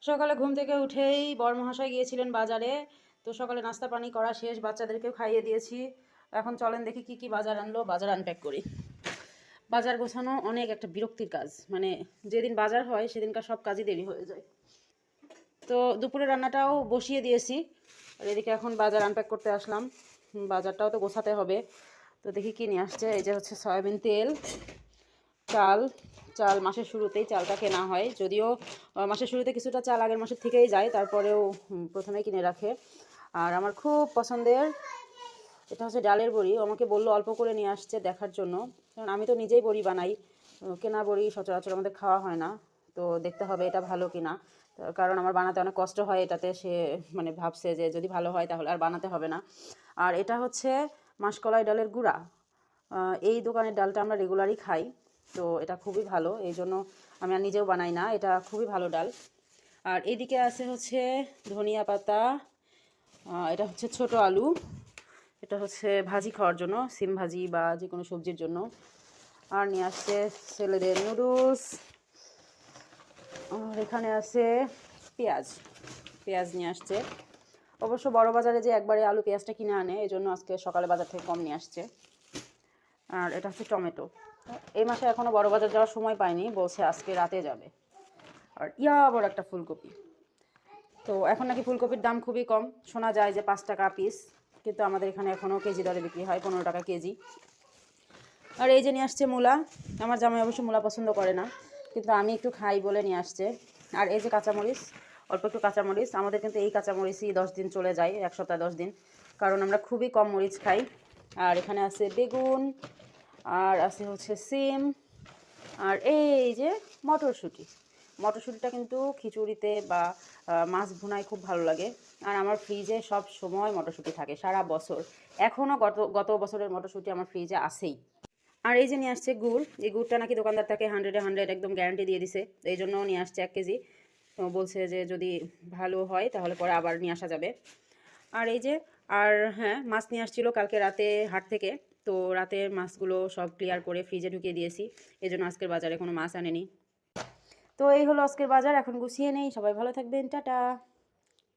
সকালে ঘুম থেকে উঠেই বরমহাশয় গিয়েছিলেন বাজারে। তো সকালে নাস্তা পানি করা শেষ, বাচ্চাদেরকেও খাইয়ে দিয়েছি। এখন চলেন দেখি কি কি বাজার আনলো, বাজার আনপ্যাক করি। বাজার গোছানো অনেক একটা বিরক্তির কাজ, মানে যেদিন বাজার হয় সেদিনকার সব কাজই দেরি হয়ে যায়। তো দুপুরে রান্নাটাও বসিয়ে দিয়েছি, আর এদিকে এখন বাজার আনপ্যাক করতে আসলাম। বাজারটাও তো গোছাতে হবে। তো দেখি কি নিয়ে আসছে। এই যে হচ্ছে সয়াবিন তেল, চাল। চাল মাসের শুরুতেই চালটা কেনা হয়, যদিও মাসের শুরুতে কিছুটা চাল আগের মাসের থেকেই যায়, তারপরেও প্রথমেই কিনে রাখে। আর আমার খুব পছন্দের এটা হচ্ছে ডালের বড়ি। আমাকে বললো অল্প করে নিয়ে আসছে দেখার জন্য, কারণ আমি তো নিজেই বড়ি বানাই। কেনা বড়ি সচরাচর আমাদের খাওয়া হয় না। তো দেখতে হবে এটা ভালো কিনা, কারণ আমার বানাতে অনেক কষ্ট হয় এটাতে। সে মানে ভাবছে যে যদি ভালো হয় তাহলে আর বানাতে হবে না। আর এটা হচ্ছে মাসকলাই ডালের গুঁড়া। এই দোকানের ডালটা আমরা রেগুলারই খাই, তো এটা খুবই ভালো, এই জন্য আমি আর নিজেও বানাই না, এটা খুবই ভালো ডাল। আর এদিকে আছে হচ্ছে ধনিয়া পাতা, এটা হচ্ছে ছোট আলু, এটা হচ্ছে ভাজি খাওয়ার জন্য, সিম ভাজি বা যে কোনো সবজির জন্য। আর নিয়ে আসছে ছেলেদের নুডলস। আর এখানে আছে পেঁয়াজ, পেঁয়াজ নিয়ে আসছে। অবশ্য বড় বাজারে যে একবারে আলু পেঁয়াজটা কিনে আনে, এই জন্য আজকে সকালে বাজার থেকে কম নিয়ে আসছে। আর এটা হচ্ছে টমেটো। এই মাসে এখনও বড় বাজার যাওয়ার সময় পাইনি, বলছে আজকে রাতে যাবে। আর বড় একটা ফুলকপি। তো এখন নাকি ফুলকপির দাম খুবই কম, শোনা যায় যে 5 টাকা পিস, কিন্তু আমাদের এখানে এখনও কেজি দরে বিক্রি হয় 15 টাকা কেজি। আর এই যে নিয়ে আসছে মূলা। আমার জামাই অবশ্য মূলা পছন্দ করে না, কিন্তু আমি একটু খাই বলে নিয়ে আসছে। আর এই যে কাঁচামরিচ, অল্প একটু কাঁচামরিচ। আমাদের কিন্তু এই কাঁচামরিচই 10 দিন চলে যায়, 1 সপ্তাহ 10 দিন, কারণ আমরা খুবই কম মরিচ খাই। আর এখানে আছে বেগুন, আর আছে হচ্ছে সিম, আর এই যে মটরশুঁটি। মটরশুঁটিটা কিন্তু খিচুড়িতে বা মাছ ভুনায় খুব ভালো লাগে। আর আমার ফ্রিজে সব সময় মটরশুঁটি থাকে সারা বছর, এখনও গত বছরের মটরশুঁটি আমার ফ্রিজে আছেই। আর এই যে নিয়ে আসছে গুড়। এই গুড়টা নাকি দোকানদার তাকে 100-100 একদম গ্যারান্টি দিয়ে দিছে, এই জন্য নিয়ে আসছে 1 কেজি। তো বলছে যে যদি ভালো হয় তাহলে পরে আবার নিয়ে আসা যাবে। আর এই যে, আর হ্যাঁ, মাছ নিয়ে আসছিল কালকে রাতে হাট থেকে। তো রাতের মাছগুলো সব ক্লিয়ার করে ফ্রিজে ঢুকিয়ে দিয়েছি, এই জন্য আজকের বাজারে কোনো মাছ আনেনি। তো এই হলো আজকের বাজার, এখন গুছিয়ে নেই। সবাই ভালো থাকবেন, টাটা।